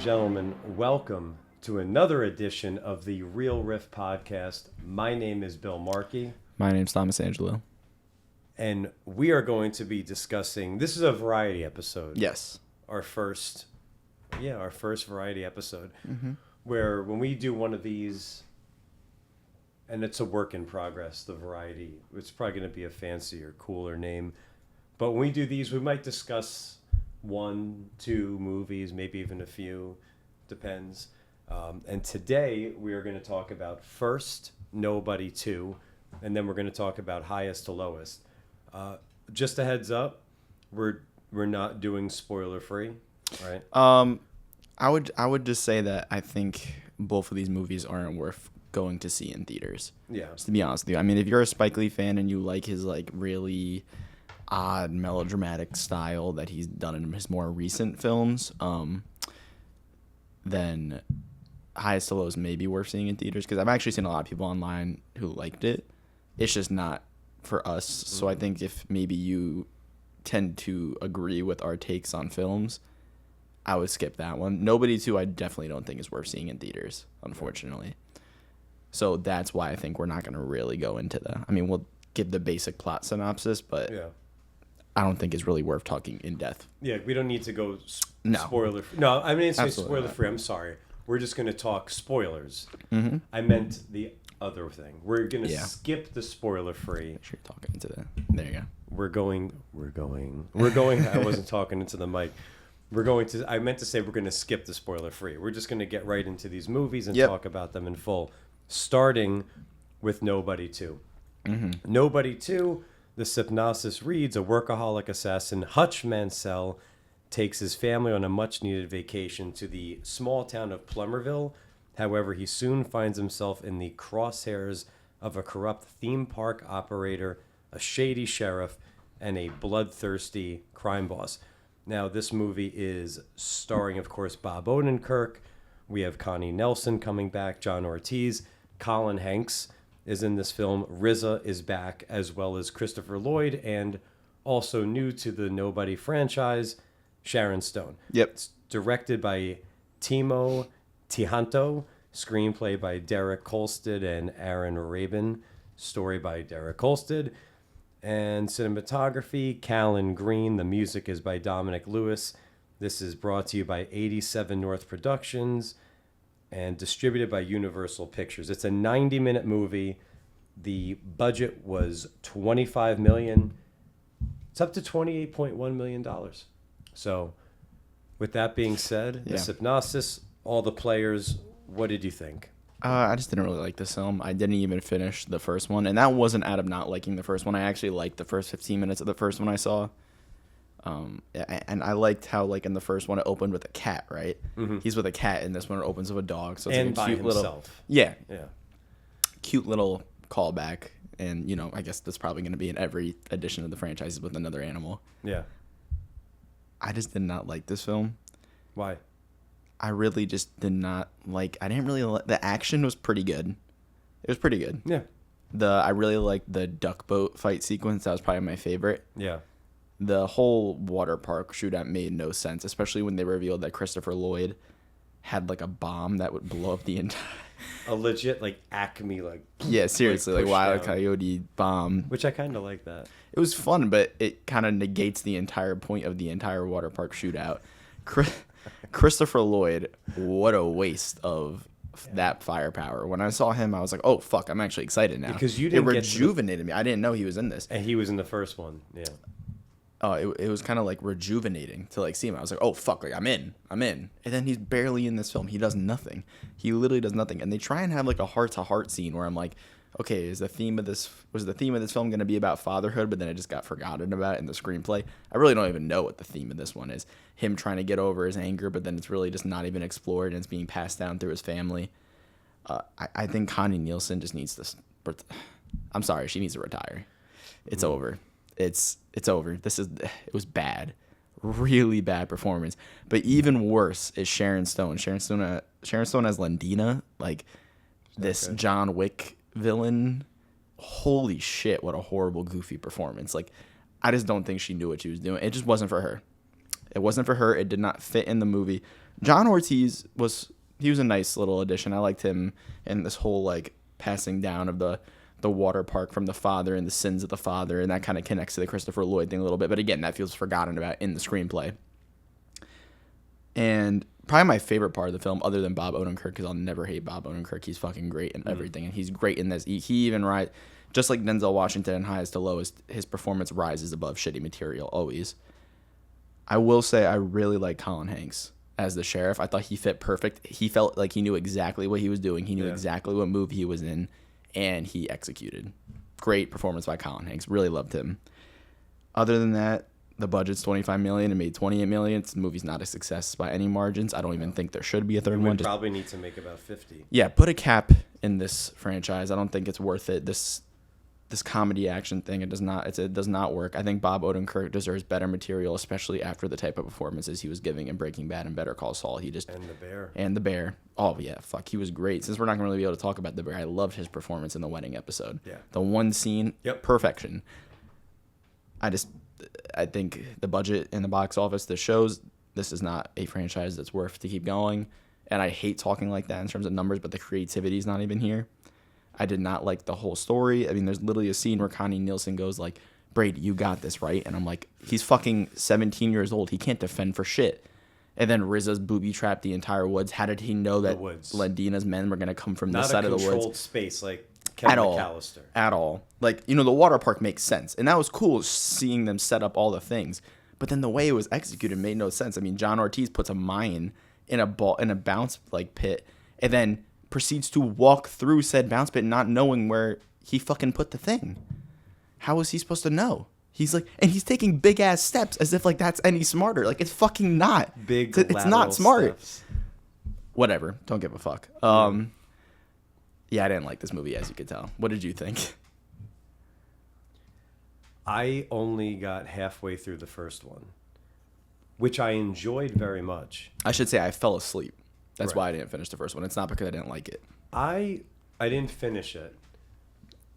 gentlemen, welcome to another edition of the Real Riff podcast. My name is Bill Markey. My name's Thomas Angelo. And we are going to be discussing, this is a variety episode. Yes. Our first variety episode. Mm-hmm. Where when we do one of these, and it's a work in progress, the variety, it's probably going to be a fancier, cooler name. But when we do these, we might discuss 1, 2 movies, maybe even a few, depends. And today we are going to talk about First, Nobody 2, and then we're going to talk about Highest to Lowest. Just a heads up, we're not doing spoiler free, right? I would just say that I think both of these movies aren't worth going to see in theaters. Yeah. Just to be honest with you, I mean, if you're a Spike Lee fan and you like his like really odd melodramatic style that he's done in his more recent films, then Highest to Lowest may be worth seeing in theaters, because I've actually seen a lot of people online who liked it. It's just not for us. So I think if maybe you tend to agree with our takes on films, I would skip that one. Nobody 2 I definitely don't think is worth seeing in theaters, unfortunately. So that's why I think we're not going to really go into we'll give the basic plot synopsis, but yeah. I don't think it's really worth talking in depth. Yeah, we don't need to go spoiler free. No, I didn't say spoiler free. I'm sorry. We're just going to talk spoilers. Mm-hmm. I meant the other thing. We're going to skip the spoiler free. Make sure you're talking into the... There you go. We're going... I wasn't talking into the mic. I meant to say we're going to skip the spoiler free. We're just going to get right into these movies and talk about them in full. Starting with Nobody 2. Mm-hmm. Nobody 2... The synopsis reads, a workaholic assassin, Hutch Mansell, takes his family on a much-needed vacation to the small town of Plummerville. However, he soon finds himself in the crosshairs of a corrupt theme park operator, a shady sheriff, and a bloodthirsty crime boss. Now, this movie is starring, of course, Bob Odenkirk. We have Connie Nelson coming back, John Ortiz, Colin Hanks is in this film. RZA is back, as well as Christopher Lloyd, and also new to the Nobody franchise, Sharon Stone. Yep. It's directed by Timo Tihantto, screenplay by Derek Kolstad and Aaron Rabin, story by Derek Kolstad, and cinematography, Callan Green. The music is by Dominic Lewis. This is brought to you by 87 North Productions and distributed by Universal Pictures. It's a 90-minute movie. The budget was $25 million. It's up to $28.1 million. So, with that being said, the synopsis, all the players, what did you think? I just didn't really like this film. I didn't even finish the first one, and that wasn't out of not liking the first one. I actually liked the first 15 minutes of the first one I saw. And I liked how, like, in the first one, it opened with a cat, right? Mm-hmm. He's with a cat, and this one it opens with a dog. So it's and like a cute by himself. Little, yeah. Cute little callback. And, I guess that's probably going to be in every edition of the franchises with another animal. Yeah. I just did not like this film. Why? I really just did not like... I didn't really like... The action was pretty good. It was pretty good. Yeah. I really liked the duck boat fight sequence. That was probably my favorite. Yeah. The whole water park shootout made no sense, especially when they revealed that Christopher Lloyd had like a bomb that would blow up the entire... A legit like Acme like... Yeah, seriously, like Wild Coyote bomb. Which I kind of like that. It was fun, but it kind of negates the entire point of the entire water park shootout. Christopher Lloyd, what a waste of that firepower. When I saw him, I was like, oh, fuck, I'm actually excited now. Because you didn't rejuvenated me. I didn't know he was in this. And he was in the first one, yeah. It was kind of like rejuvenating to like see him. I was like, oh fuck, like I'm in. And then he's barely in this film. He does nothing. He literally does nothing. And they try and have like a heart-to-heart scene where I'm like, okay, was the theme of this film going to be about fatherhood? But then it just got forgotten about in the screenplay. I really don't even know what the theme of this one is. Him trying to get over his anger, but then it's really just not even explored, and it's being passed down through his family. I think Connie Nielsen just needs to. I'm sorry, she needs to retire. It's over. It's over. It was bad. Really bad performance. But even worse is Sharon Stone. Sharon Stone as Landina, like this John Wick villain. Holy shit, what a horrible, goofy performance. Like, I just don't think she knew what she was doing. It just wasn't for her. It wasn't for her. It did not fit in the movie. John Ortiz was a nice little addition. I liked him and this whole like passing down of the water park from the father and the sins of the father, and that kind of connects to the Christopher Lloyd thing a little bit. But again, that feels forgotten about in the screenplay. And probably my favorite part of the film, other than Bob Odenkirk, because I'll never hate Bob Odenkirk. He's fucking great in everything, and he's great in this. He even just like Denzel Washington in Highest to Lowest, his performance rises above shitty material always. I will say I really like Colin Hanks as the sheriff. I thought he fit perfect. He felt like he knew exactly what he was doing. He knew exactly what movie he was in, and he executed. Great performance by Colin Hanks. Really loved him. Other than that, the budget's $25 million and made $28 million. The movie's not a success by any margins. I don't even think there should be a third one. We probably need to make about 50. Yeah, put a cap in this franchise. I don't think it's worth it. This comedy action thing, it does not work. I think Bob Odenkirk deserves better material, especially after the type of performances he was giving in Breaking Bad and Better Call Saul. And the bear. Oh yeah, fuck, he was great. Since we're not gonna really be able to talk about the bear, I loved his performance in the wedding episode. Yeah. The one scene, perfection. I think the budget in the box office, this shows this is not a franchise that's worth to keep going. And I hate talking like that in terms of numbers, but the creativity is not even here. I did not like the whole story. I mean, there's literally a scene where Connie Nielsen goes like, Brady, you got this, right? And I'm like, he's fucking 17 years old. He can't defend for shit. And then RZA's booby trapped the entire woods. How did he know that Lendina's men were going to come from this side of the woods? Not a controlled space like Kevin McAllister. At all. Like, the water park makes sense. And that was cool seeing them set up all the things. But then the way it was executed made no sense. I mean, John Ortiz puts a mine in a bounce like pit and then proceeds to walk through said bounce pit not knowing where he fucking put the thing. How was he supposed to know? He's like, and he's taking big ass steps as if like that's any smarter. Like, it's fucking not. It's not smart. Steps. Whatever. Don't give a fuck. Yeah, I didn't like this movie, as you could tell. What did you think? I only got halfway through the first one, which I enjoyed very much. I should say I fell asleep. That's why I didn't finish the first one. It's not because I didn't like it. I didn't finish it.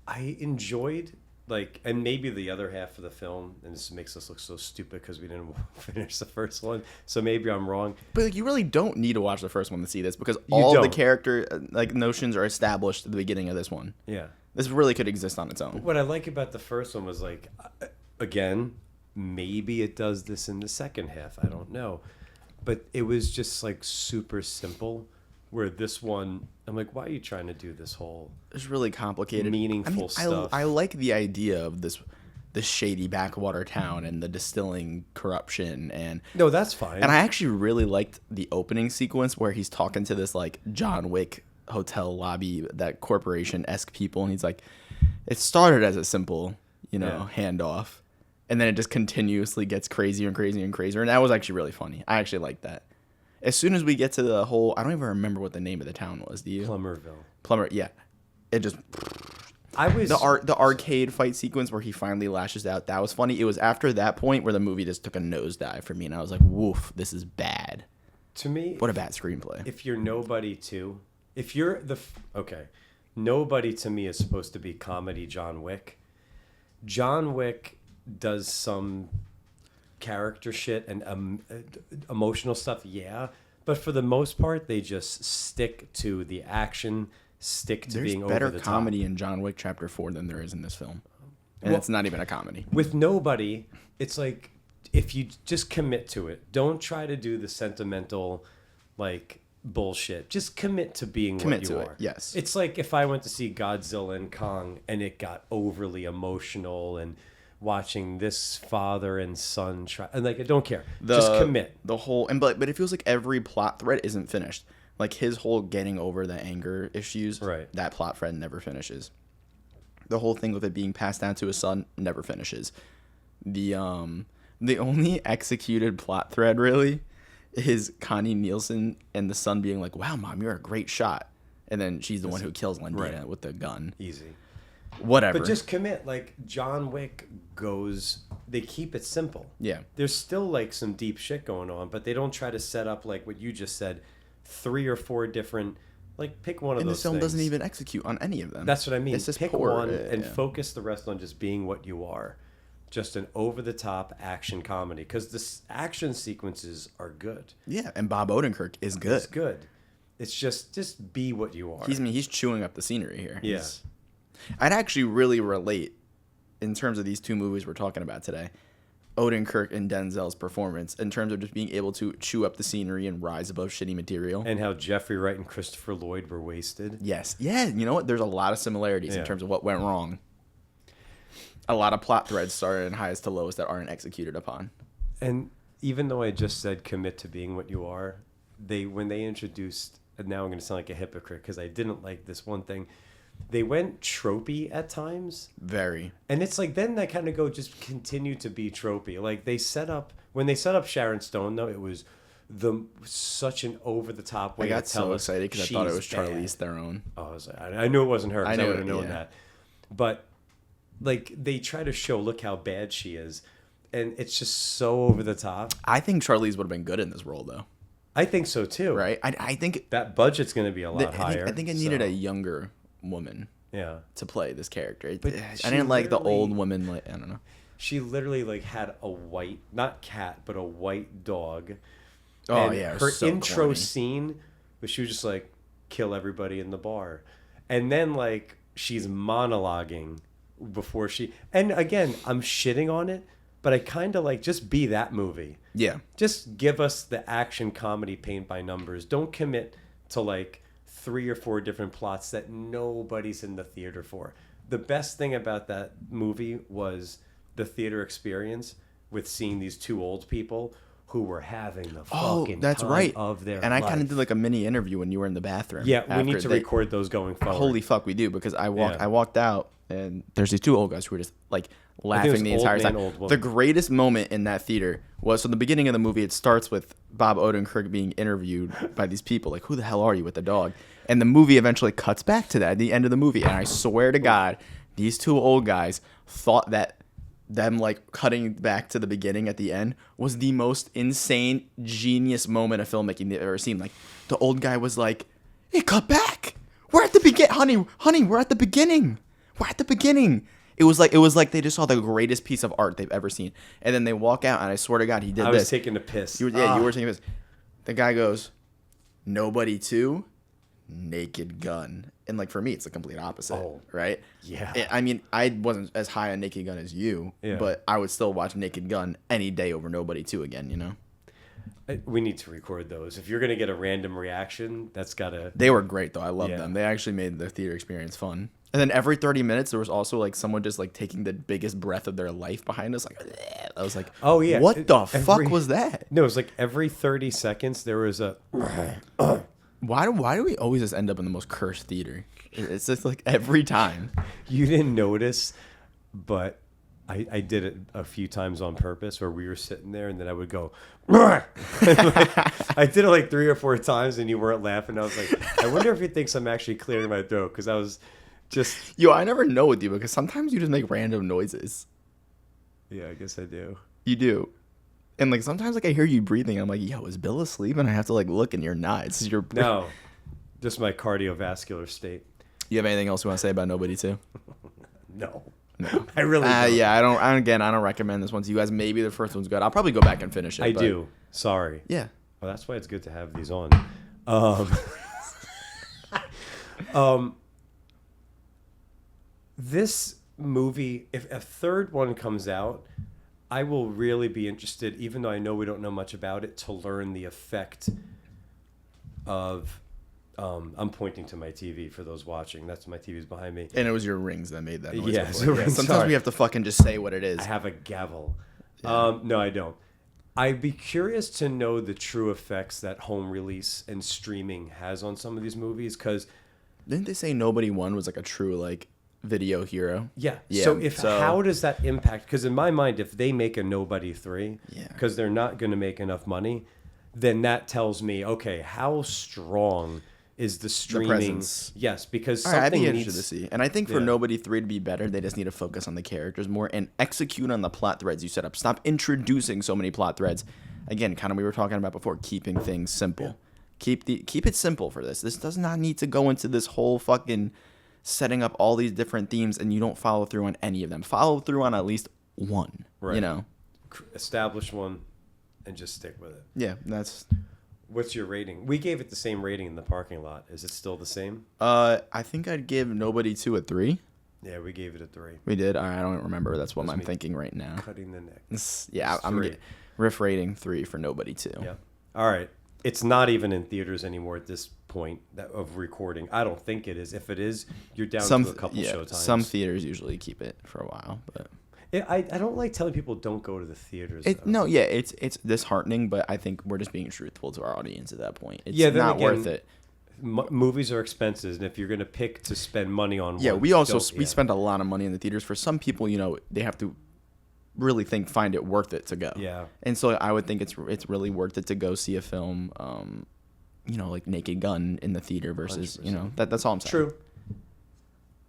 I enjoyed, like, and maybe the other half of the film, and this makes us look so stupid because we didn't finish the first one, so maybe I'm wrong. But like, you really don't need to watch the first one to see this because all the character like notions are established at the beginning of this one. Yeah. This really could exist on its own. What I like about the first one was, like, again, maybe it does this in the second half. I don't know. But it was just like super simple, where this one, I'm like, why are you trying to do this whole it's really complicated, meaningful stuff? I like the idea of this shady backwater town and the distilling corruption and no, that's fine. And I actually really liked the opening sequence where he's talking to this like John Wick hotel lobby, that corporation-esque people, and he's like, it started as a simple, handoff. And then it just continuously gets crazier and crazier and crazier. And that was actually really funny. I actually liked that. As soon as we get to the whole... I don't even remember what the name of the town was. Do you? Plummerville. Yeah. It just... The arcade fight sequence where he finally lashes out, that was funny. It was after that point where the movie just took a nosedive for me. And I was like, woof, this is bad. To me... What a bad screenplay. If you're Nobody too... If you're the... Okay. Nobody to me is supposed to be comedy John Wick. John Wick... does some character shit and emotional stuff, but for the most part they just stick to the action, being over the top. There's better comedy in John Wick Chapter 4 than there is in this film, and it's not even a comedy. With Nobody, it's like, if you just commit to it, don't try to do the sentimental like bullshit, just commit to being what you are. Yes, it's like if I went to see Godzilla and Kong and it got overly emotional and watching this father and son try, and like, I don't care. Just commit. The whole, and but it feels like every plot thread isn't finished. Like his whole getting over the anger issues, right? That plot thread never finishes. The whole thing with it being passed down to his son never finishes. The only executed plot thread really is Connie Nielsen and the son being like, "Wow, mom, you're a great shot," and then she's the one who kills Lendina with the gun. Easy. Whatever. But just commit. Like, John Wick goes... They keep it simple. Yeah. There's still, like, some deep shit going on, but they don't try to set up, like what you just said, 3 or 4 different... Like, pick one of those things. And this film doesn't even execute on any of them. That's what I mean. It's just pick poor. one and focus the rest on just being what you are. just an over-the-top action comedy because the action sequences are good. Yeah, and Bob Odenkirk is good. It's good. It's just be what you are. He's chewing up the scenery here. Yeah. I'd actually really relate in terms of these two movies we're talking about today. Odenkirk and Denzel's performance in terms of just being able to chew up the scenery and rise above shitty material. And how Jeffrey Wright and Christopher Lloyd were wasted. Yes. Yeah, you know what? There's a lot of similarities in terms of what went wrong. A lot of plot threads started in highest to lowest that aren't executed upon. And even though I just said commit to being what you are, when they introduced, and now I'm going to sound like a hypocrite because I didn't like this one thing, they went tropey at times. Very. And it's like then they kind of just continue to be tropey. Like when they set up Sharon Stone, though, it was such an over-the-top way to tell us. I got so excited because I thought it was Charlize Theron. Oh, I knew it wasn't her because I would have known yeah. that. But like they try to show, look how bad she is. And it's just so over the top. I think Charlize would have been good in this role, though. I think so, too. Right? I think that budget's going to be a lot higher. I think it needed a younger woman to play this character. But I didn't like the old woman. Like, I don't know. She literally had a white, not cat, but a white dog. Oh, and yeah. Her so intro corny. scene was she was just like, kill everybody in the bar. And then like she's monologuing before and again, I'm shitting on it, but I kind of like just be that movie. Yeah. Just give us the action comedy paint by numbers. Don't commit to like 3 or 4 different plots that nobody's in the theater for. The best thing about that movie was the theater experience with seeing these 2 old people who were having the fucking that's time right. of their and I life. kind of did like a mini interview when you were in the bathroom. Yeah, we need to record those going forward. Holy fuck, we do, because I walked out and there's these 2 old guys who were just like laughing the entire time. The greatest moment in that theater was, so the beginning of the movie, it starts with Bob Odenkirk being interviewed by these people, like, who the hell are you with the dog? And the movie eventually cuts back to that at the end of the movie. And I swear to God, these 2 old guys thought that them like cutting back to the beginning at the end was the most insane, genius moment of filmmaking they've ever seen. Like, the old guy was like, "It cut back. We're at the beginning, honey. We're at the beginning. We're at the beginning." It was like they just saw the greatest piece of art they've ever seen. And then they walk out, and I swear to God, he did this. I was taking a piss. You were taking a piss. The guy goes, "Nobody 2, Naked Gun." And like for me, it's the complete opposite, right? Yeah. I mean, I wasn't as high on Naked Gun as you, but I would still watch Naked Gun any day over Nobody 2 again, you know? We need to record those. If you're going to get a random reaction, that's got to... They were great, though. I love them. They actually made the theater experience fun. And then every 30 minutes, there was also like someone just like taking the biggest breath of their life behind us. Like, bleh. I was like, oh, yeah. What the fuck was that? No, it was like every 30 seconds, there was a... Why do we always just end up in the most cursed theater? It's just like every time. You didn't notice, but I did it a few times on purpose where we were sitting there and then I would go, like, I did it like 3 or 4 times and you weren't laughing. I was like, I wonder if he thinks I'm actually clearing my throat because I was just... Yo, I never know with you because sometimes you just make random noises. Yeah, I guess I do. You do. And like sometimes like I hear you breathing. I'm like, yo, is Bill asleep? And I have to like look and you're not. It's your... No, just my cardiovascular state. You have anything else you want to say about Nobody 2? No. I really don't. Yeah, I don't recommend this one to you guys. Maybe the first one's good. I'll probably go back and finish it. I do. Sorry. Yeah. Well, that's why it's good to have these on. This movie, if a third one comes out, I will really be interested, even though I know we don't know much about it, to learn the effect of... I'm pointing to my TV for those watching. That's my TV's behind me. And it was your rings that made that noise. Yeah, sometimes we have to fucking just say what it is. I have a gavel. Yeah. No, I don't. I'd be curious to know the true effects that home release and streaming has on some of these movies. Because didn't they say Nobody 1 was like a true like video hero? Yeah. So how does that impact? Because in my mind, if they make a Nobody 3, because they're not going to make enough money, then that tells me, okay, how strong is the streaming? The presence. Yes, because something I'd be interested needs to see. And I think for Nobody 3 to be better, they just need to focus on the characters more and execute on the plot threads you set up. Stop introducing so many plot threads. Again, kind of we were talking about before, keeping things simple. Yeah. Keep it simple for this. This does not need to go into this whole fucking setting up all these different themes and you don't follow through on any of them. Follow through on at least one. Right. You know. Establish one, and just stick with it. Yeah, that's. What's your rating? We gave it the same rating in the parking lot. Is it still the same? I think I'd give Nobody 2 a 3. Yeah, we gave it a 3. We did. I don't remember. That's what I'm thinking right now. Cutting the neck. Yeah, I'm Riff rating 3 for Nobody 2. Yeah. All right. It's not even in theaters anymore at this point of recording. I don't think it is. If it is, you're down to a couple show times. Some theaters usually keep it for a while, but I don't like telling people don't go to the theaters. It's disheartening, but I think we're just being truthful to our audience at that point. It's not worth it. Movies are expensive, and if you're going to pick to spend money on one, we spend a lot of money in the theaters. For some people, they have to really find it worth it to go. Yeah. And so I would think it's really worth it to go see a film, like Naked Gun in the theater versus 100%. That's all I'm saying. True.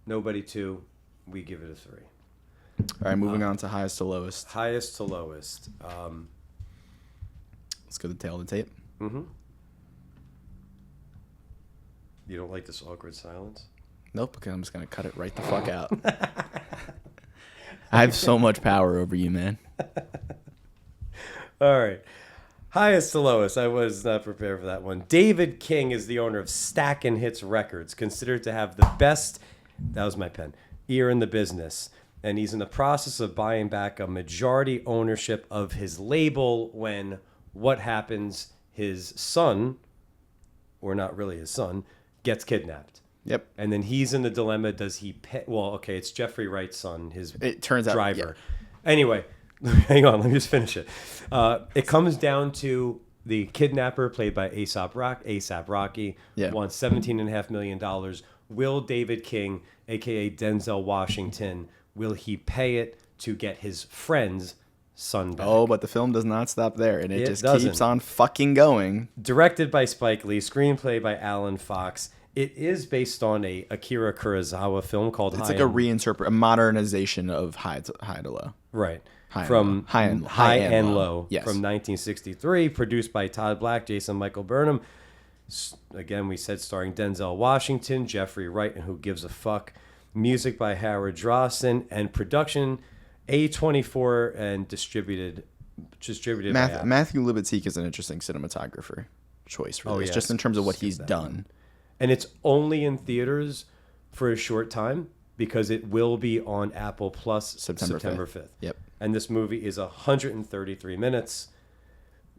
Nobody 2, we give it a 3. All right, moving on to highest to lowest. Highest to lowest. Let's go to the tail of the tape. Mm-hmm. You don't like this awkward silence? Nope, because I'm just going to cut it right the fuck out. I have so much power over you, man. All right. Highest to lowest. I was not prepared for that one. David King is the owner of Stackin' Hits Records, considered to have the best, that was my pen, ear in the business. And he's in the process of buying back a majority ownership of his label when what happens, his son, or not really his son, gets kidnapped. Yep. And then he's in the dilemma, does he pay? Well, okay, it's Jeffrey Wright's son, his driver. Yeah. Anyway, hang on, let me just finish it. It comes down to the kidnapper, played by A$AP Rocky, wants $17.5 million. Will David King, a.k.a. Denzel Washington, will he pay it to get his friend's son back? Oh, but the film does not stop there, and it just doesn't. keeps on fucking going. Directed by Spike Lee, screenplay by Alan Fox. It is based on a Akira Kurosawa film called It's a modernization of High to Low. Right. High and Low. Yes. From 1963, produced by Todd Black, Jason Michael Burnham. Again, we said starring Denzel Washington, Jeffrey Wright, and Who Gives a Fuck. Music by Howard Drosten, and production A24 and distributed by Apple. Matthew Libatique is an interesting cinematographer choice for this, just in terms of what he's done. And it's only in theaters for a short time because it will be on Apple Plus September 5th. Yep. And this movie is 133 minutes.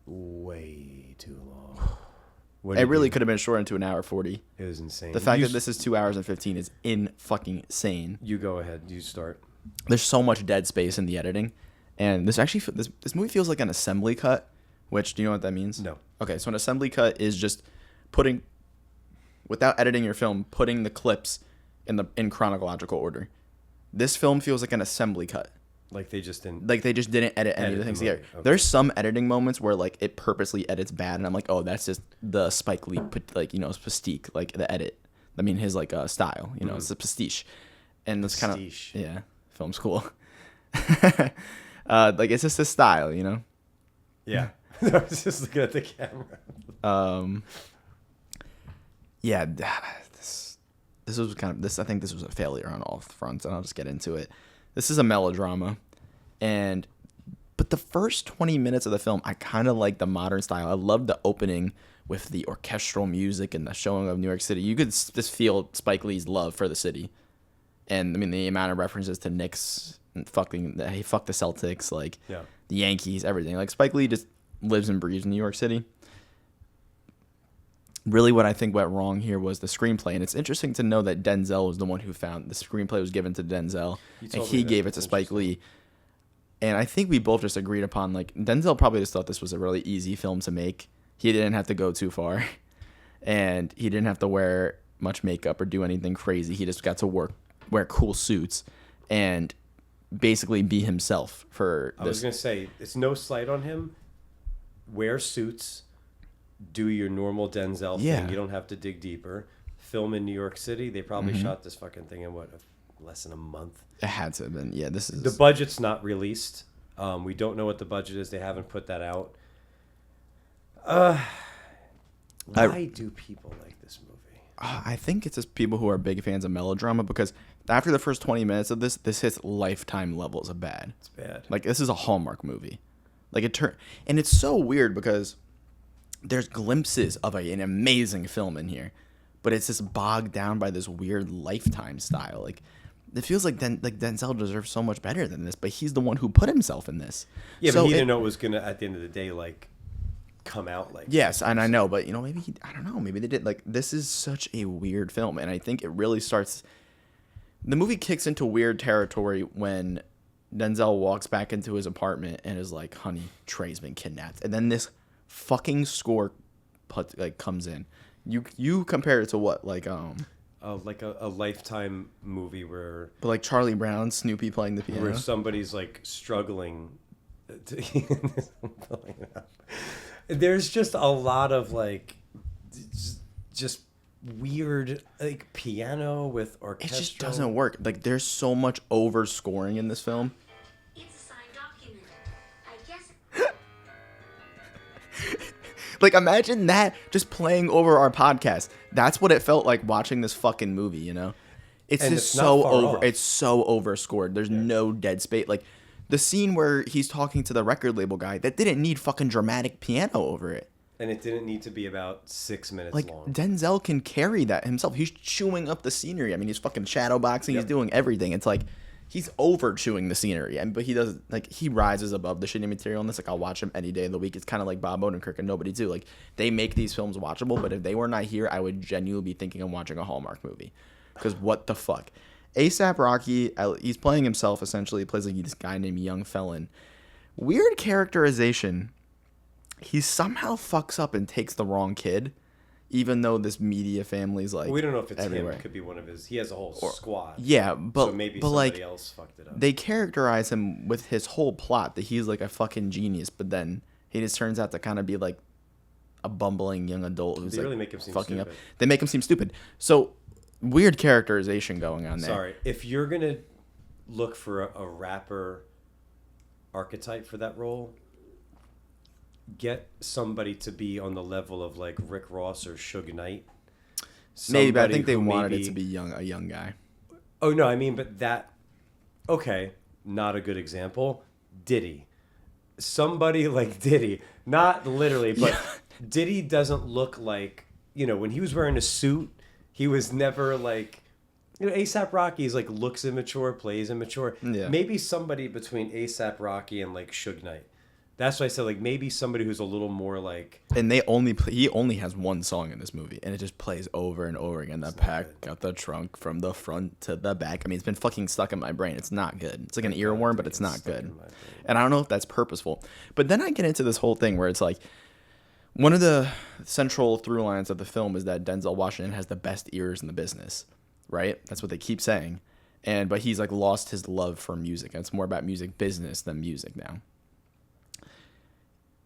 Way too long. It really could have been shortened to 1 hour 40. It was insane. The fact that this is 2 hours and 15 is fucking insane. You go ahead. You start. There's so much dead space in the editing, and this movie feels like an assembly cut. Which, do you know what that means? No. Okay, so an assembly cut is just without editing your film, putting the clips in chronological order. This film feels like an assembly cut. Like they just didn't edit any of the things together. Okay. There's some editing moments where it purposely edits bad, and I'm like, oh, that's just the Spike Lee pastiche, like the edit. I mean, his style, it's a pastiche, and it's kind of film school. It's just his style, Yeah, I was just looking at the camera. Yeah, this was I think this was a failure on all fronts, and I'll just get into it. This is a melodrama, but the first 20 minutes of the film, I kind of like the modern style. I love the opening with the orchestral music and the showing of New York City. You could just feel Spike Lee's love for the city, and I mean the amount of references to Knicks and he fucked the Celtics, the Yankees, everything. Like Spike Lee just lives and breathes in New York City. Really, what I think went wrong here was the screenplay, and it's interesting to know that Denzel was the one who found the screenplay was given to Denzel, and he gave it to Spike Lee. And I think we both just agreed upon Denzel probably just thought this was a really easy film to make. He didn't have to go too far, and he didn't have to wear much makeup or do anything crazy. He just got to wear cool suits, and basically be himself for this. I was gonna say it's no slight on him. Wear suits. Do your normal Denzel thing. You don't have to dig deeper. Film in New York City. They probably shot this fucking thing in less than a month. It had to have been. Yeah, this is... The budget's not released. We don't know what the budget is. They haven't put that out. Why do people like this movie? I think it's just people who are big fans of melodrama, because After the first 20 minutes of this hits Lifetime levels of bad. It's bad. Like, this is a Hallmark movie. Like, and it's so weird because there's glimpses of an amazing film in here, but it's just bogged down by this weird Lifetime style. Like, it feels like Denzel deserves so much better than this, but he's the one who put himself in this. Yeah, so but he didn't know it was gonna at the end of the day like come out like. Yes, and I know, but maybe I don't know, maybe they did. Like, this is such a weird film, and I think it really starts. The movie kicks into weird territory when Denzel walks back into his apartment and is like, "Honey, Trey's been kidnapped," and then this fucking score comes in. You compare it to what, like a Lifetime movie where, but like Charlie Brown, Snoopy playing the piano, where somebody's like struggling there's just a lot of like just weird like piano with orchestral. It just doesn't work. Like, there's so much over scoring in this film. It's a signed document. I guess. Like, imagine that just playing over our podcast. That's what it felt like watching this fucking movie, you know? It's and just it's so over. It's so overscored. There's no dead space. Like, the scene where he's talking to the record label guy, that didn't need fucking dramatic piano over it. And it didn't need to be about 6 minutes Like, long. Denzel can carry that himself. He's chewing up the scenery. I mean, he's fucking shadow boxing. He's doing everything. It's like, he's over chewing the scenery. But he does, like, he rises above the shitty material in this. Like, I'll watch him any day of the week. It's kind of like Bob Odenkirk and Nobody too. Like, they make these films watchable, but if they were not here, I would genuinely be thinking I'm watching a Hallmark movie. Because what the fuck? A$AP Rocky, he's playing himself, essentially. He plays like this guy named Young Felon. Weird characterization. He somehow fucks up and takes the wrong kid, even though this media family's like, we don't know if it's everywhere. him. It could be one of his. He has a whole squad. Yeah, but so maybe but somebody like, else fucked it up. they characterize him with his whole plot that he's like a fucking genius, but then he just turns out to kind of be like a bumbling young adult who's They like really make him seem fucking stupid. up. They make him seem stupid. So weird characterization going on there. Sorry, if you're gonna look for a rapper archetype for that role, get somebody to be on the level of like Rick Ross or Suge Knight. Maybe, but I Somebody think they who wanted maybe- it to be a young guy. Oh no, I mean, but that. Okay, not a good example. Diddy, somebody like Diddy, not literally, but Diddy doesn't look like, when he was wearing a suit, he was never like. A$AP Rocky is like looks immature, plays immature. Yeah. Maybe somebody between A$AP Rocky and like Suge Knight. That's why I said like maybe somebody who's a little more like. And he only has one song in this movie, and it just plays over and over again. That pack got the trunk from the front to the back. I mean, it's been fucking stuck in my brain. It's not good. It's like an earworm, but it's not good. And I don't know if that's purposeful. But then I get into this whole thing where it's like, one of the central through lines of the film is that Denzel Washington has the best ears in the business, right? That's what they keep saying. But he's like lost his love for music, and it's more about music business than music now.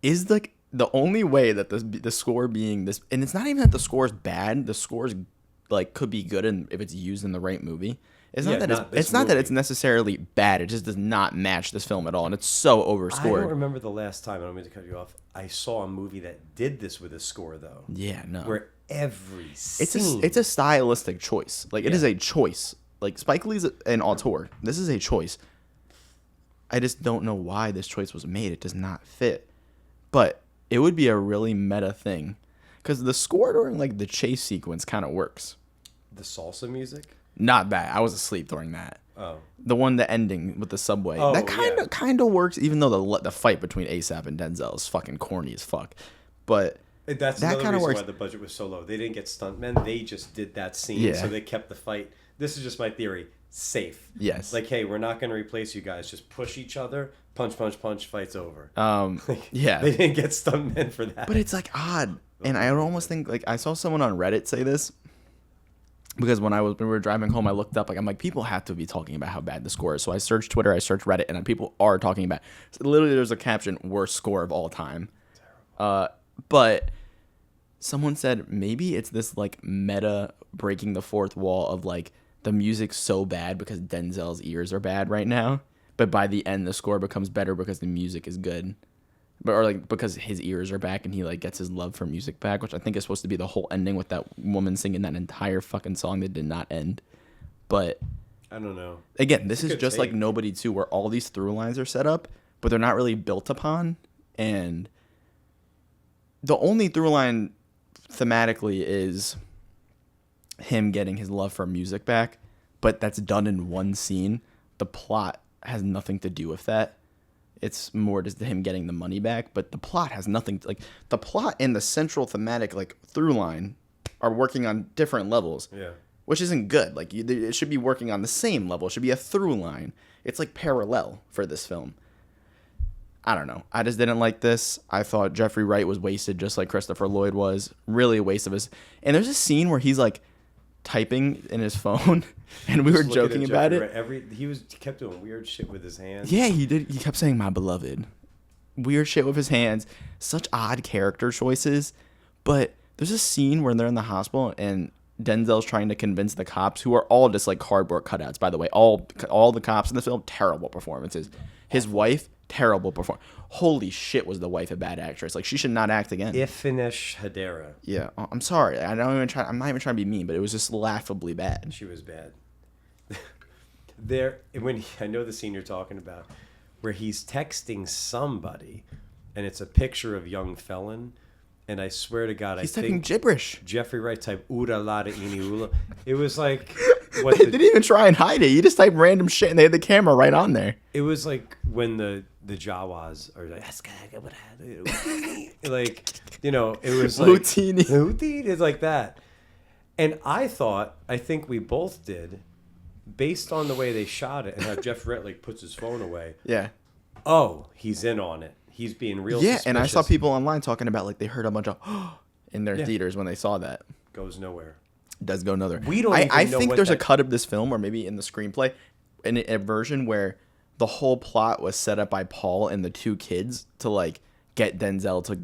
Is like the only way that the score being this, and it's not even that the score is bad. The score's like could be good, and if it's used in the right movie, it's not that it's necessarily bad. It just does not match this film at all, and it's so overscored. I don't remember the last time. I don't mean to cut you off. I saw a movie that did this with a score though. Yeah, no. Where every scene. It's a stylistic choice. Like it is a choice. Like Spike Lee's an auteur. This is a choice. I just don't know why this choice was made. It does not fit. But it would be a really meta thing, because the score during like the chase sequence kind of works. The salsa music? Not that. I was asleep during that. Oh. The ending with the subway. Oh, that kind of works, even though the fight between A$AP and Denzel is fucking corny as fuck. But that's that another reason works. why the budget was so low. They didn't get stuntmen. They just did that scene, so they kept the fight. This is just my theory. Safe. Yes. Like, hey, we're not going to replace you guys. Just push each other. Punch, punch, punch. Fight's over. Yeah. They didn't get stuntmen for that. But it's like odd, and I almost think like I saw someone on Reddit say this, because when we were driving home, I looked up, like, I'm like, people have to be talking about how bad the score is. So I searched Twitter, I searched Reddit, and people are talking about. So literally, there's a caption: "Worst score of all time." But someone said maybe it's this like meta breaking the fourth wall of like the music's so bad because Denzel's ears are bad right now, but by the end the score becomes better because the music is good. Or like because his ears are back and he like gets his love for music back, which I think is supposed to be the whole ending with that woman singing that entire fucking song that did not end. But I don't know. Again, this is good just like take. Nobody 2, where all these through lines are set up, but they're not really built upon. And the only through line thematically is him getting his love for music back, but that's done in one scene. The plot has nothing to do with that. It's more just him getting the money back, but the plot has nothing like the plot and the central thematic like through line are working on different levels. Yeah. Which isn't good. Like it should be working on the same level. It should be a through line. It's like parallel for this film. I don't know. I just didn't like this. I thought Jeffrey Wright was wasted just like Christopher Lloyd was. Really a waste of his. And there's a scene where he's like typing in his phone, and we were Just looking joking at about Jeffrey it. Wright, he kept doing weird shit with his hands. Yeah, he did. He kept saying "my beloved." Weird shit with his hands. Such odd character choices. But there's a scene where they're in the hospital and Denzel's trying to convince the cops, who are all just like cardboard cutouts, by the way. All the cops in the film, terrible performances. His wife, terrible performance. Holy shit, was the wife a bad actress? Like, she should not act again. Ifinish Hedera. Yeah, I'm sorry. I'm not even trying to be mean, but it was just laughably bad. She was bad. I know the scene you're talking about, where he's texting somebody, and it's a picture of young felon, and I swear to God, He's I typing think gibberish. Jeffrey Wright typed "Ura lada ini ula." It was like They didn't even try and hide it. You just type random shit, and they had the camera right on there. It was like when the Jawas are like, like, you know, it was like Houdini. It's like that. And I think we both did, based on the way they shot it and how Jeff Wright like puts his phone away. Yeah. Oh, he's in on it. He's being real. Yeah, suspicious. and I saw people online talking about like they heard a bunch of in their Yeah. theaters when they saw that. Goes nowhere. Does go another. We don't I even know think what there's a that- cut of this film, or maybe in the screenplay, in a version where the whole plot was set up by Paul and the two kids to like get Denzel to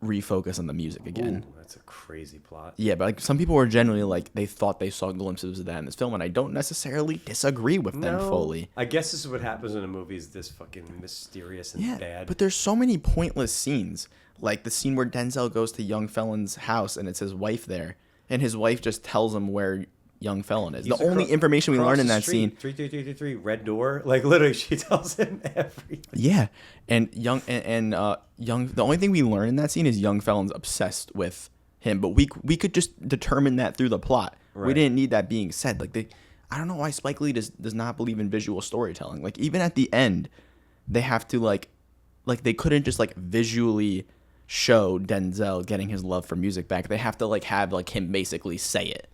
refocus on the music again. Ooh, that's a crazy plot. Yeah, but like some people were genuinely like they thought they saw glimpses of that in this film, and I don't necessarily disagree with them fully. I guess this is what happens when a movie is this fucking mysterious and Yeah, bad. but there's so many pointless scenes, like the scene where Denzel goes to young felon's house and it's his wife there, and his wife just tells him where young felon is. He's the only information we across learn in the that street, scene. 33333 red door. Like literally, she tells him everything. Yeah, and young. The only thing we learn in that scene is young felon's obsessed with him, but we could just determine that through the plot. We Right. didn't need that being said. Like I don't know why Spike Lee does not believe in visual storytelling. Like even at the end, they have to like they couldn't just like visually show Denzel getting his love for music back. They have to like have like him basically say it.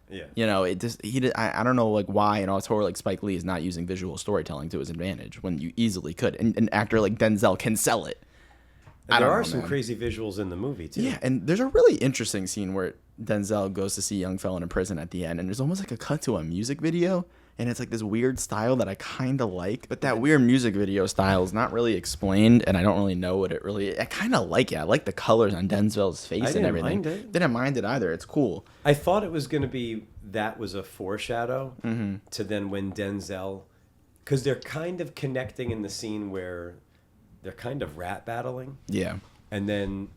Yeah. You know, it just I don't know like why an auteur like Spike Lee is not using visual storytelling to his advantage when you easily could. And an actor like Denzel can sell it. And there are some crazy visuals in the movie too. Yeah, and there's a really interesting scene where Denzel goes to see young felon in prison at the end, and there's almost like a cut to a music video, and it's like this weird style that I kind of like, but that weird music video style is not really explained, and I don't really know what it really. I kind of like it. I like the colors on Denzel's face and didn't everything. mind it. Didn't mind it either. It's cool. I thought it was going to be that was a foreshadow to then when Denzel, because they're kind of connecting in the scene where they're kind of rap battling. Yeah. And then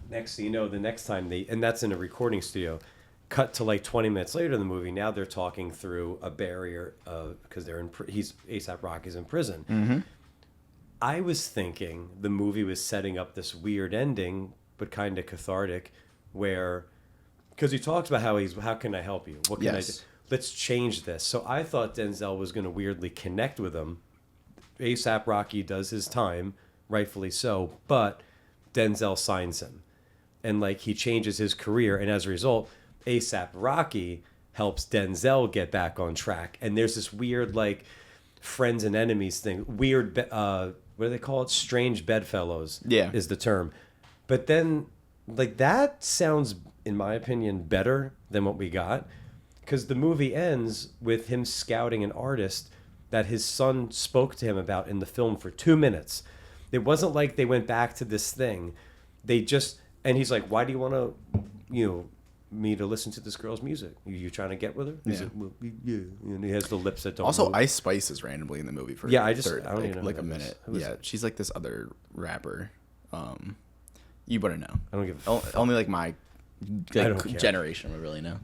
next thing you know, the next time and that's in a recording studio, cut to like 20 minutes later in the movie, now they're talking through a barrier because they're he's A$AP Rocky's in prison. Mm-hmm. I was thinking the movie was setting up this weird ending, but kind of cathartic, where, because he talks about how can I help you? What can I do? Let's change this. So I thought Denzel was going to weirdly connect with him. A$AP Rocky does his time, rightfully so, but Denzel signs him. And like he changes his career, and as a result, A$AP Rocky helps Denzel get back on track. And there's this weird like friends and enemies thing. Weird, what do they call it? Strange bedfellows. Yeah, is the term. But then, like that sounds, in my opinion, better than what we got, because the movie ends with him scouting an artist that his son spoke to him about in the film for 2 minutes. It wasn't like they went back to this thing. They just, and he's like, why do you want to, me to listen to this girl's music? You trying to get with her? He's like, well, yeah. And he has the lips that don't Also, move. Ice Spice is randomly in the movie for I don't even know like who a that is. minute. Who is Yeah, it? she's like this other rapper. You wouldn't know. I don't give a fuck. Only like my I don't care. generation would really know.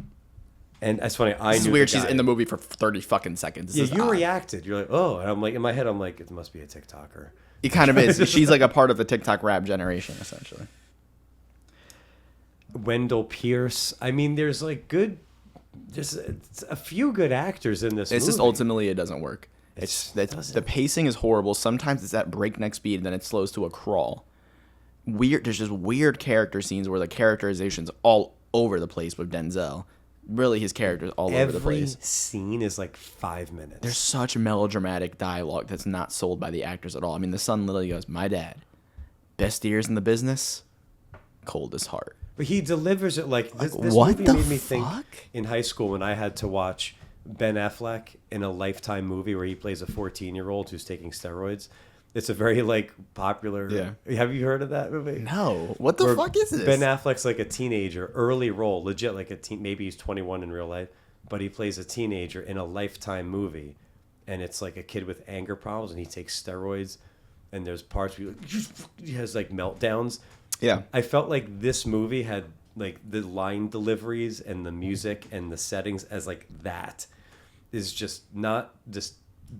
And that's funny. I It's knew weird. the She's guy. in the movie for 30 fucking seconds. This Yeah, is you odd. reacted. You're like, oh, and I'm like, in my head, I'm like, it must be a TikToker. It kind of is. She's like a part of the TikTok rap generation, essentially. Wendell Pierce. I mean, there's like just a few good actors in this It's movie. just ultimately it doesn't work. It The doesn't. pacing is horrible. Sometimes it's at breakneck speed, and then it slows to a crawl. There's just weird character scenes where the characterization's all over the place with Denzel. Really, his character's all over the Every place. scene is like 5 minutes. There's such melodramatic dialogue that's not sold by the actors at all. I mean, the son literally goes, "My dad, best ears in the business, cold as heart." But he delivers it like this what movie the made me think fuck? in high school when I had to watch Ben Affleck in a Lifetime movie where he plays a 14-year-old who's taking steroids. It's a very like popular. Yeah. Have you heard of that movie? No, what the Where fuck is this? Ben Affleck's like a teenager, early role, legit like a teen. Maybe he's 21 in real life, but he plays a teenager in a Lifetime movie, and it's like a kid with anger problems, and he takes steroids, and there's parts where he has like meltdowns. Yeah. I felt like this movie had like the line deliveries and the music and the settings as like that is just not just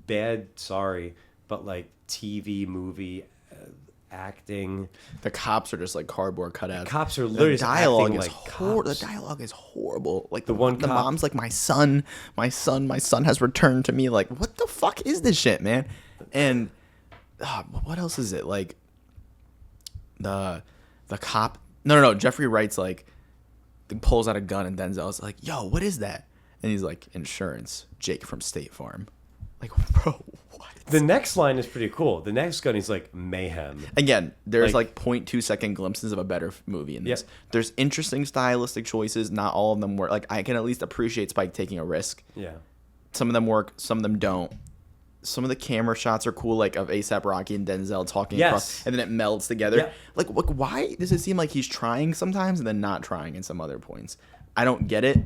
bad. Sorry, but like TV movie acting. The cops are just like cardboard cutouts. Cops are literally the dialogue acting is like the cops. dialogue is horrible. Like The one the cop- mom's like, my son has returned to me. Like, what the fuck is this shit, man? And what else is it? Like the cop. No. Jeffrey Wright's like pulls out a gun and Denzel's like, "Yo, what is that?" And he's like, "Insurance, Jake from State Farm." Like, bro, what? The next line is pretty cool. The next gun, he's like mayhem. Again, there's Like- like 0.2 second glimpses of a better movie in this. Yep. There's interesting stylistic choices. Not all of them work. Like, I can at least appreciate Spike taking a risk. Yeah. Some of them work, some of them don't. Some of the camera shots are cool, like of ASAP Rocky and Denzel talking Yes. across, and then it melds together. Yeah. Like, why does it seem like he's trying sometimes and then not trying in some other points? I don't get it.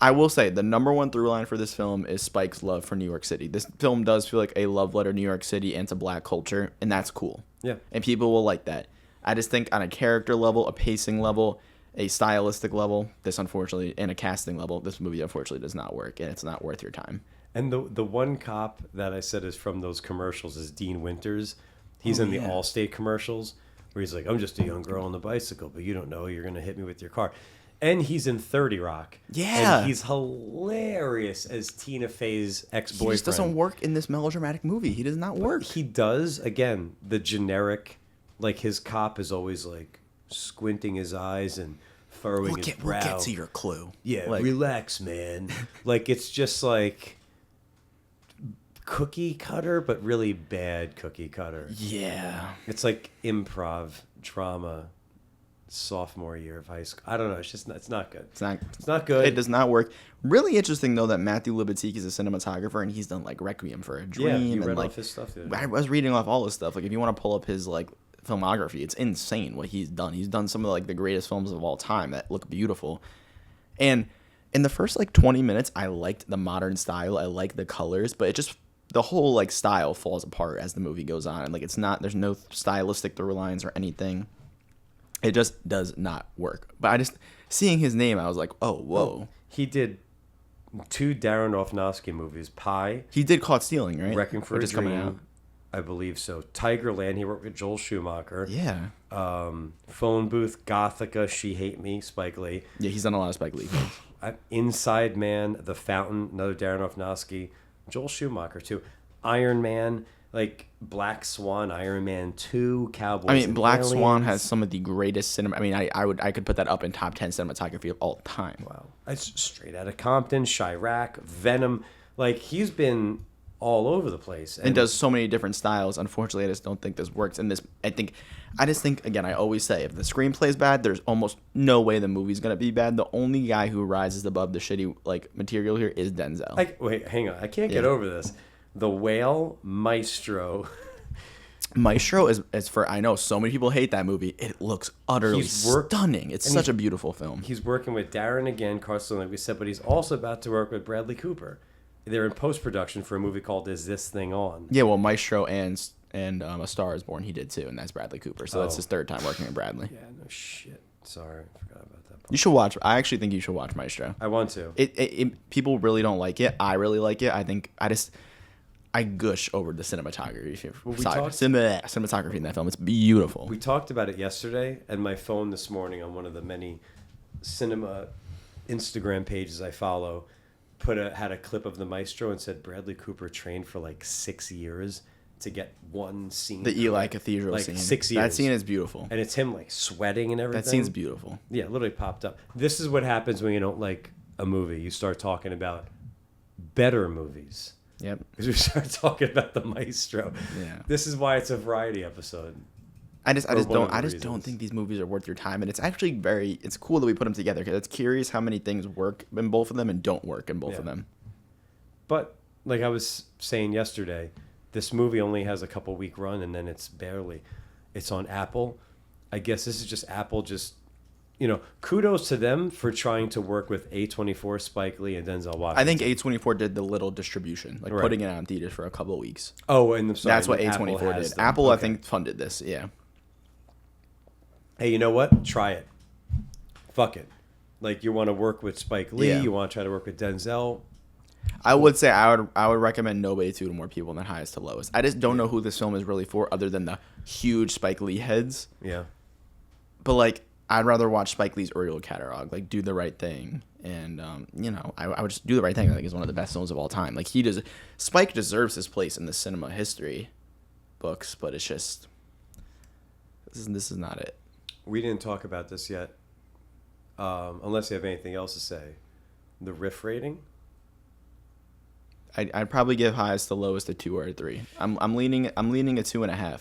I will say the number one through line for this film is Spike's love for New York City. This film does feel like a love letter to New York City and to black culture, and that's cool. Yeah. And people will like that. I just think on a character level, a pacing level, a stylistic level, and a casting level, this movie unfortunately does not work, and it's not worth your time. And the one cop that I said is from those commercials is Dean Winters. He's in the yeah. Allstate commercials where he's like, I'm just a young girl on the bicycle, but you don't know you're going to hit me with your car. And he's in 30 Rock. Yeah. And he's hilarious as Tina Fey's He ex-boyfriend. just doesn't work in this melodramatic movie. He does not work. He does, again, the generic, like his cop is always like squinting his eyes and furrowing his brow. We'll get to your clue. Yeah, Like, relax, man. Like, it's just like cookie cutter, but really bad cookie cutter. yeah. It's like improv drama sophomore year of high school. I don't know. It's not good. It's not. It's not good. It does not work. Really interesting though that Matthew Libatique is a cinematographer and he's done like Requiem for a Dream Yeah, you and read like off his stuff the other I day. was reading off all his stuff. Like if you want to pull up his like filmography, it's insane what he's done. He's done some of like the greatest films of all time that look beautiful. And in the first like 20 minutes, I liked the modern style. I like the colors, but it just the whole like style falls apart as the movie goes on. Like it's not. There's no stylistic through lines or anything. It just does not work. But I just seeing his name, I was like, oh, whoa. He did 2 Darren Aronofsky movies, Pie, He did Caught Stealing, right? Wrecking for Which a is coming out. Dream, I believe so. Tigerland, he worked with Joel Schumacher. Yeah. Phone Booth, Gothica, She Hate Me, Spike Lee. Yeah, he's done a lot of Spike Lee films. Inside Man, The Fountain, another Darren Aronofsky. Joel Schumacher, too. Iron Man, like Black Swan, Iron Man 2, Cowboys I mean, and Black Swan Aliens. has some of the greatest cinema. I mean, I could put that up in top 10 cinematography of all time. Wow. It's Straight Outta Compton, Chirac, Venom. Like, he's been all over the place. And does so many different styles. Unfortunately, I just don't think this works. And this, I just think, again, I always say, if the screenplay is bad, there's almost no way the movie's gonna be bad. The only guy who rises above the shitty like material here is Denzel. Wait, hang on. I can't get Yeah. over this. The Whale, Maestro. Maestro is for, I know so many people hate that movie. It looks utterly stunning. It's such a beautiful film. He's working with Darren again, Carson, like we said, but he's also about to work with Bradley Cooper. They're in post-production for a movie called Is This Thing On? Yeah, well, Maestro and A Star Is Born, he did too, and that's Bradley Cooper. So that's Oh. his third time working with Bradley. Yeah, no shit. Sorry, I forgot about that. You should watch. I actually think you should watch Maestro. I want to. People really don't like it. I really like it. I gush over the cinematography. Cinematography in that film. It's beautiful. We talked about it yesterday, and my phone this morning on one of the many cinema Instagram pages I follow had a clip of the Maestro and said Bradley Cooper trained for like 6 years to get one scene. The Eli Cathedral like scene. 6 years. That scene is beautiful. And it's him like sweating and everything. That scene's beautiful. Yeah, literally popped up. This is what happens when you don't like a movie. You start talking about better movies. Yep. Because we start talking about the Maestro. Yeah. This is why it's a variety episode. I just don't think these movies are worth your time, and it's actually it's cool that we put them together because it's curious how many things work in both of them and don't work in both of them. But like I was saying yesterday, this movie only has a couple week run, and then it's on Apple. I guess this is just Apple kudos to them for trying to work with A24, Spike Lee, and Denzel Washington. I think A24 did the little distribution, like putting it on theaters for a couple of weeks. Oh, and that's what A24 did. Apple, I think, funded this. Yeah. Hey, you know what? Try it. Fuck it. Like, you want to work with Spike Lee, you want to try to work with Denzel. I would say I would recommend Nobody 2 to more people than Highest to Lowest. I just don't know who this film is really for other than the huge Spike Lee heads. Yeah. But, like, I'd rather watch Spike Lee's earlier catalog, like Do the Right Thing. And, I would just Do the Right Thing, I think, is one of the best films of all time. Like, Spike deserves his place in the cinema history books, but it's just, this is not it. We didn't talk about this yet, unless you have anything else to say. The Riff rating? I'd probably give Highest to Lowest a 2 or a 3. I'm leaning a 2.5.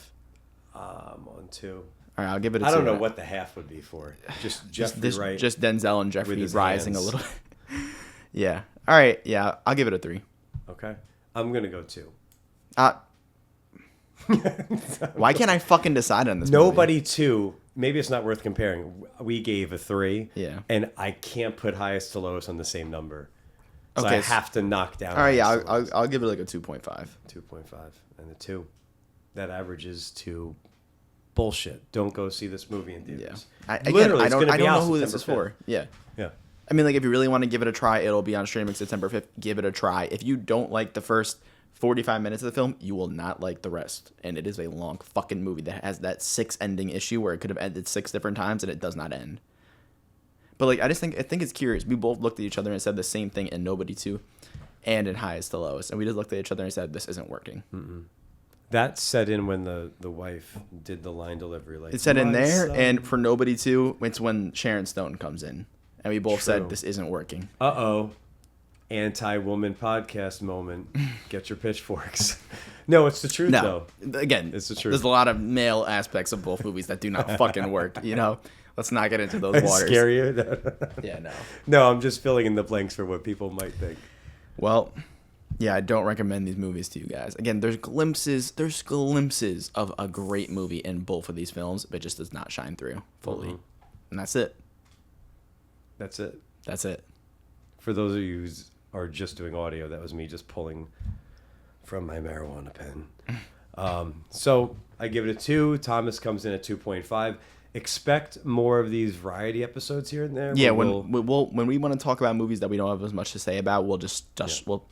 I'm on 2. All right, I'll give it a 2. I don't know what the half would be for. Just Jeffrey Wright. Just Denzel and Jeffrey rising a little. Yeah. All right. Yeah, I'll give it a 3. Okay. I'm gonna go 2. Why can't I fucking decide on this? Nobody movie? 2. Maybe it's not worth comparing. We gave a 3. Yeah. And I can't put Highest to Lowest on the same number. So okay, I have to knock down. All right. Yeah, I'll give it like a 2.5. 2.5 and a 2. That averages to bullshit. Don't go see this movie in theaters. Yeah. I don't know who this is for. Yeah. Yeah. I mean, like, if you really want to give it a try, it'll be on streaming September 5th. Give it a try. If you don't like the first 45 minutes of the film, you will not like the rest. And it is a long fucking movie that has that 6 ending issue where it could have ended 6 different times and it does not end. But, like, I think it's curious. We both looked at each other and said the same thing in Nobody 2 and in Highest to Lowest. And we just looked at each other and said, this isn't working. Mm-mm. That set in when the wife did the line delivery. Like, it set in there, and for Nobody 2, it's when Sharon Stone comes in. And we both said, this isn't working. Uh-oh. Anti-woman podcast moment. Get your pitchforks. No, it's the truth, though. Again, it's the truth. There's a lot of male aspects of both movies that do not fucking work, Let's not get into those waters. Scare you? Yeah, no. No, I'm just filling in the blanks for what people might think. Well, yeah, I don't recommend these movies to you guys. Again, there's glimpses of a great movie in both of these films, but it just does not shine through fully. Mm-hmm. And that's it. That's it. For those of you who are just doing audio, that was me just pulling from my marijuana pen. So I give it a 2. Thomas comes in at 2.5. Expect more of these variety episodes here and there. Yeah, when we want to talk about movies that we don't have as much to say about, we'll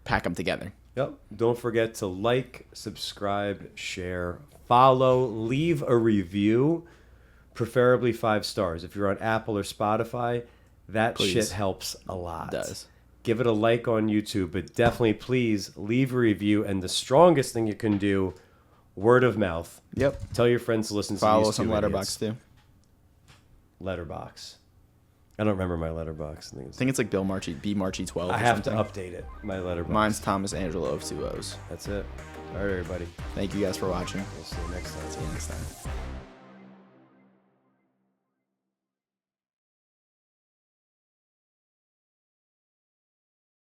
pack them together. Yep. Don't forget to like, subscribe, share, follow, leave a review, preferably 5 stars. If you're on Apple or Spotify, that shit helps a lot. It does. Give it a like on YouTube, but definitely please leave a review. And the strongest thing you can do, word of mouth. Yep. Tell your friends to listen to Follow these us on Letterboxd too. Letterboxd. I don't remember my Letterboxd. I think it's like Bill Marchi, B Marchi 12. I have to update it. My Letterboxd. Mine's Thomas Angelo of 2 O's. That's it. All right, everybody. Thank you guys for watching. We'll see you next time. See you next time.